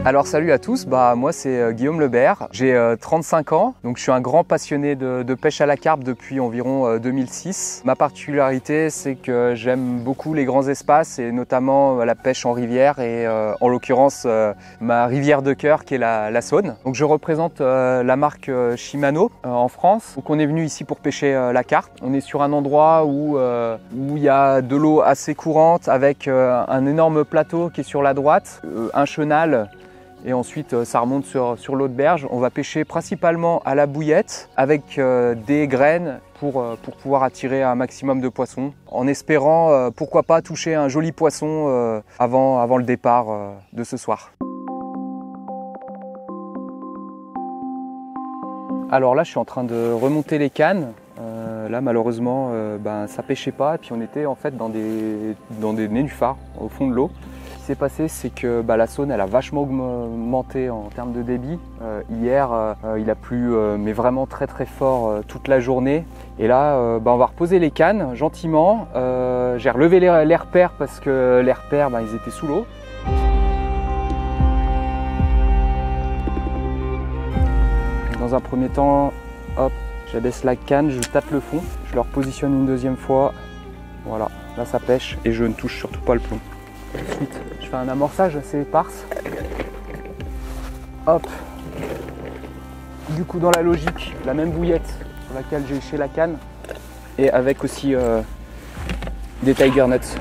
Alors salut à tous, moi c'est Guillaume Lebert, j'ai 35 ans, donc je suis un grand passionné de pêche à la carpe depuis environ 2006. Ma particularité c'est que j'aime beaucoup les grands espaces et notamment la pêche en rivière et en l'occurrence ma rivière de cœur qui est la Saône. Donc je représente la marque Shimano en France. Donc on est venu ici pour pêcher la carpe. On est sur un endroit où il y a de l'eau assez courante avec un énorme plateau qui est sur la droite, un chenal. Et ensuite ça remonte sur l'eau de berge. On va pêcher principalement à la bouillette avec des graines pour pouvoir attirer un maximum de poissons en espérant pourquoi pas toucher un joli poisson avant le départ de ce soir. Alors là je suis en train de remonter les cannes. Là malheureusement ça pêchait pas et puis on était en fait dans des nénuphars au fond de l'eau. Ce qui s'est passé, c'est que la Saône elle a vachement augmenté en termes de débit. Hier il a plu mais vraiment très fort toute la journée. Et là on va reposer les cannes gentiment. J'ai relevé les repères parce que les repères ils étaient sous l'eau. Dans un premier temps, hop, j'abaisse la canne, je tâte le fond, je le repositionne une deuxième fois. Voilà, là ça pêche et je ne touche surtout pas le plomb. Ensuite, je fais un amorçage assez éparse. Hop. Du coup, dans la logique, la même bouillette sur laquelle j'ai éché la canne et avec aussi des Tiger Nuts.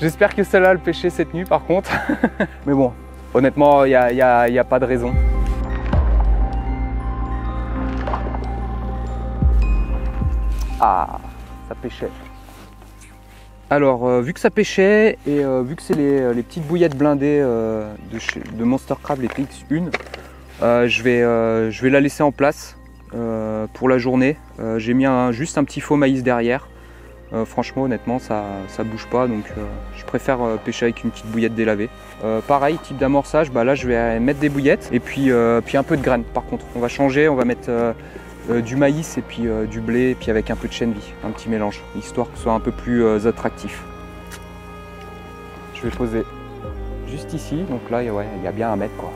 J'espère que celle-là le pêcher cette nuit par contre. Mais bon, honnêtement, il n'y a pas de raison. Ah, ça pêchait. Alors, vu que ça pêchait et vu que c'est les petites bouillettes blindées de Monster Crab, les TX1, je vais la laisser en place pour la journée. J'ai mis juste un petit faux maïs derrière. Franchement, honnêtement, ça bouge pas, donc je préfère pêcher avec une petite bouillette délavée. Pareil, type d'amorçage, là je vais mettre des bouillettes et puis un peu de graines. Par contre, on va changer, on va mettre du maïs et puis du blé et puis avec un peu de chènevis, un petit mélange, histoire que ce soit un peu plus attractif. Je vais poser juste ici, donc là, il y a bien 1 mètre quoi.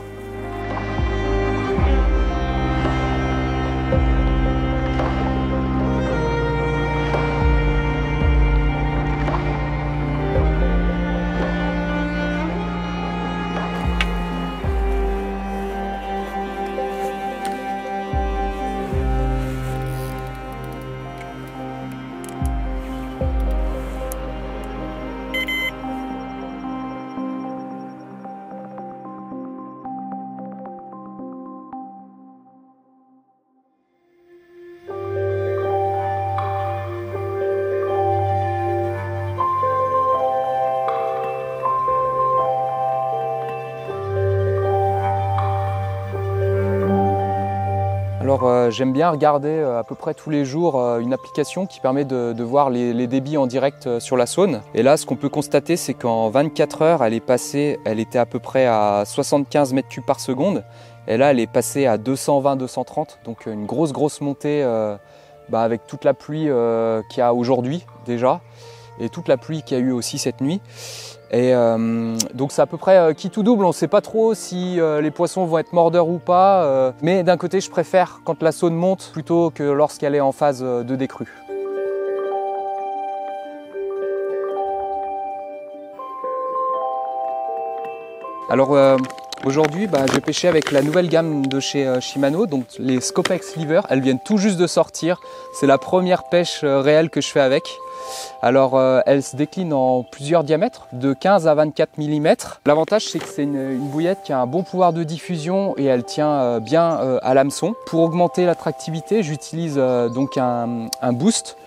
Alors j'aime bien regarder à peu près tous les jours une application qui permet de voir les débits en direct sur la Saône. Et là ce qu'on peut constater c'est qu'en 24 heures elle était à peu près à 75 mètres cubes par seconde. Et là elle est passée à 220-230, donc une grosse montée avec toute la pluie qu'il y a aujourd'hui déjà. Et toute la pluie qu'il y a eu aussi cette nuit. Et donc c'est à peu près qui tout double, on ne sait pas trop si les poissons vont être mordeurs ou pas. Mais d'un côté je préfère quand la Saône monte plutôt que lorsqu'elle est en phase de décrue. Alors aujourd'hui j'ai pêché avec la nouvelle gamme de chez Shimano, donc les Scopex Lever. Elles viennent tout juste de sortir, c'est la première pêche réelle que je fais avec. Alors elle se décline en plusieurs diamètres, de 15 à 24 mm. L'avantage c'est que c'est une bouillette qui a un bon pouvoir de diffusion et elle tient bien à l'hameçon. Pour augmenter l'attractivité, j'utilise donc un boost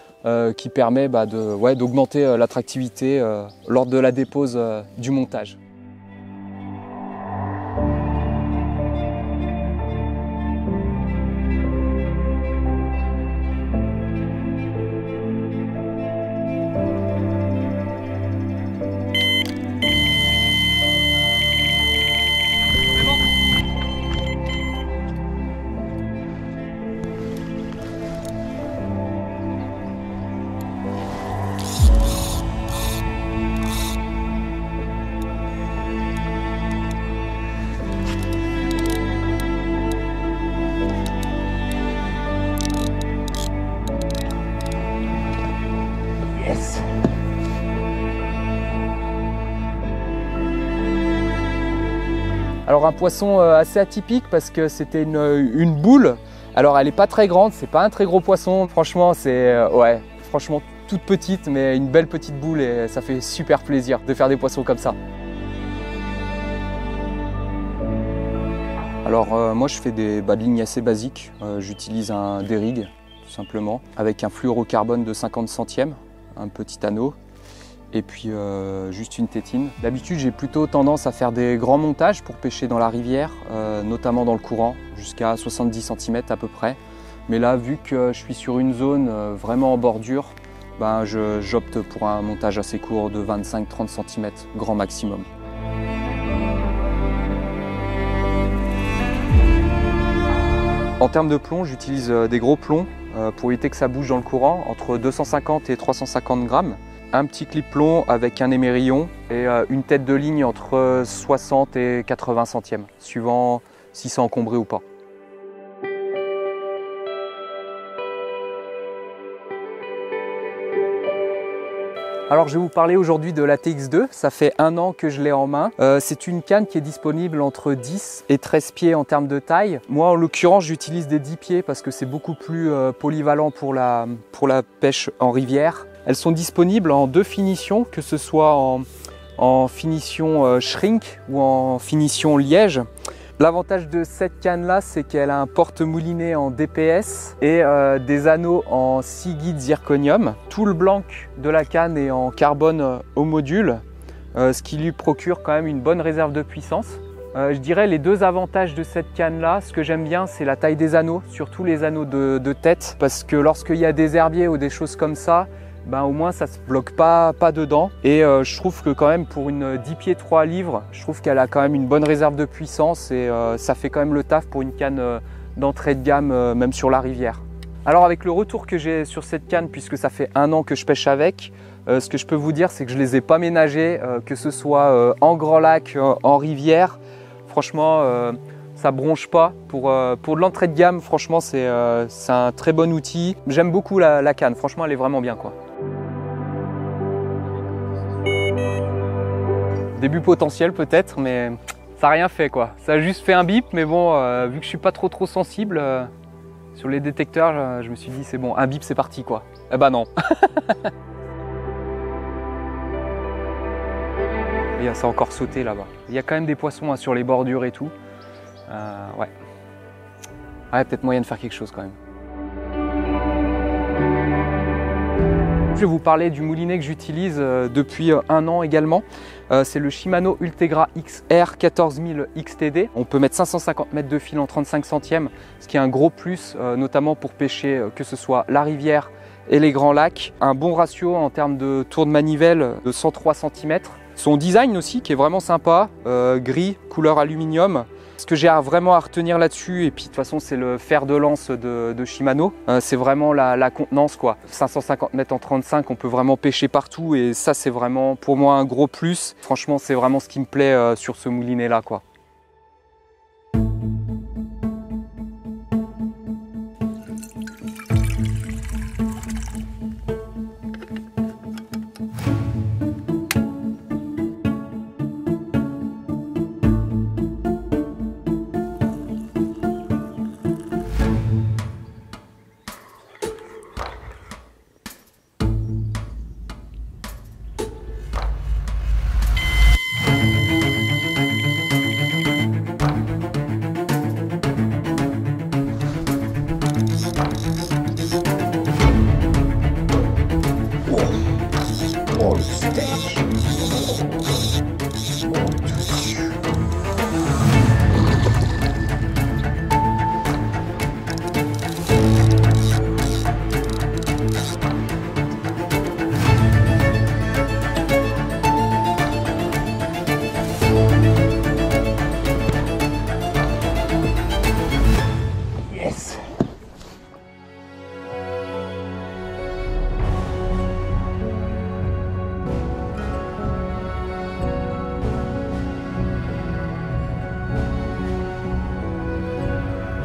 qui permet d'augmenter l'attractivité lors de la dépose du montage. Nice. Alors un poisson assez atypique parce que c'était une boule. Alors elle n'est pas très grande, c'est pas un très gros poisson. Franchement, c'est ouais, franchement toute petite, mais une belle petite boule et ça fait super plaisir de faire des poissons comme ça. Alors moi je fais des lignes assez basiques. J'utilise un D-Rig tout simplement avec un fluorocarbone de 50 centièmes, un petit anneau. Et puis juste une tétine. D'habitude j'ai plutôt tendance à faire des grands montages pour pêcher dans la rivière, notamment dans le courant, jusqu'à 70 cm à peu près. Mais là, vu que je suis sur une zone vraiment en bordure, ben, j'opte pour un montage assez court de 25-30 cm, grand maximum. En termes de plomb, j'utilise des gros plombs pour éviter que ça bouge dans le courant, entre 250 et 350 grammes. Un petit clip plomb avec un émerillon et une tête de ligne entre 60 et 80 centièmes, suivant si c'est encombré ou pas. Alors je vais vous parler aujourd'hui de la TX2, ça fait 1 an que je l'ai en main. C'est une canne qui est disponible entre 10 et 13 pieds en termes de taille. Moi en l'occurrence j'utilise des 10 pieds parce que c'est beaucoup plus polyvalent pour la pêche en rivière. Elles sont disponibles en 2 finitions, que ce soit en finition shrink ou en finition liège. L'avantage de cette canne là, c'est qu'elle a un porte-moulinet en DPS et des anneaux en 6 guides zirconium. Tout le blanc de la canne est en carbone au module, ce qui lui procure quand même une bonne réserve de puissance. Je dirais les 2 avantages de cette canne là, ce que j'aime bien c'est la taille des anneaux, surtout les anneaux de tête, parce que lorsqu'il y a des herbiers ou des choses comme ça, ben, au moins ça ne se bloque pas dedans. Et je trouve que quand même pour une 10 pieds 3 livres, je trouve qu'elle a quand même une bonne réserve de puissance et ça fait quand même le taf pour une canne d'entrée de gamme, même sur la rivière. Alors avec le retour que j'ai sur cette canne, puisque ça fait 1 an que je pêche avec, ce que je peux vous dire c'est que je ne les ai pas ménagés, que ce soit en grand lac, en rivière. Franchement, ça bronche pas. Pour de l'entrée de gamme, franchement c'est un très bon outil. J'aime beaucoup la canne, franchement elle est vraiment bien quoi. Début potentiel peut-être, mais ça n'a rien fait quoi. Ça a juste fait un bip, mais bon, vu que je suis pas trop sensible sur les détecteurs, je me suis dit c'est bon, un bip c'est parti quoi. Eh ben non. Et ça a encore sauté là-bas. Il y a quand même des poissons sur les bordures et tout. Ouais. Ouais, peut-être moyen de faire quelque chose quand même. Je vais vous parler du moulinet que j'utilise depuis 1 an également. C'est le Shimano Ultegra XR 14000 XTD. On peut mettre 550 mètres de fil en 35 centièmes, ce qui est un gros plus, notamment pour pêcher que ce soit la rivière et les grands lacs. Un bon ratio en termes de tour de manivelle de 103 cm. Son design aussi qui est vraiment sympa, gris, couleur aluminium. Ce que j'ai vraiment à retenir là-dessus, et puis de toute façon c'est le fer de lance de Shimano, c'est vraiment la contenance quoi. 550 mètres en 35, on peut vraiment pêcher partout et ça c'est vraiment pour moi un gros plus. Franchement c'est vraiment ce qui me plaît sur ce moulinet là quoi.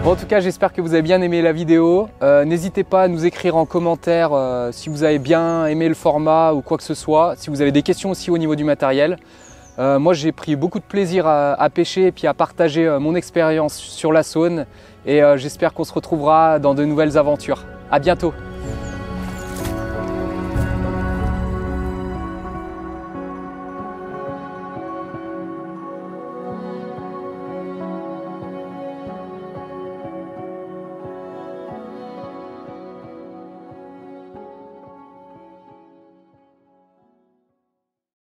Bon, en tout cas, j'espère que vous avez bien aimé la vidéo. N'hésitez pas à nous écrire en commentaire si vous avez bien aimé le format ou quoi que ce soit. Si vous avez des questions aussi au niveau du matériel. Moi, j'ai pris beaucoup de plaisir à pêcher et puis à partager mon expérience sur la Saône. Et j'espère qu'on se retrouvera dans de nouvelles aventures. À bientôt!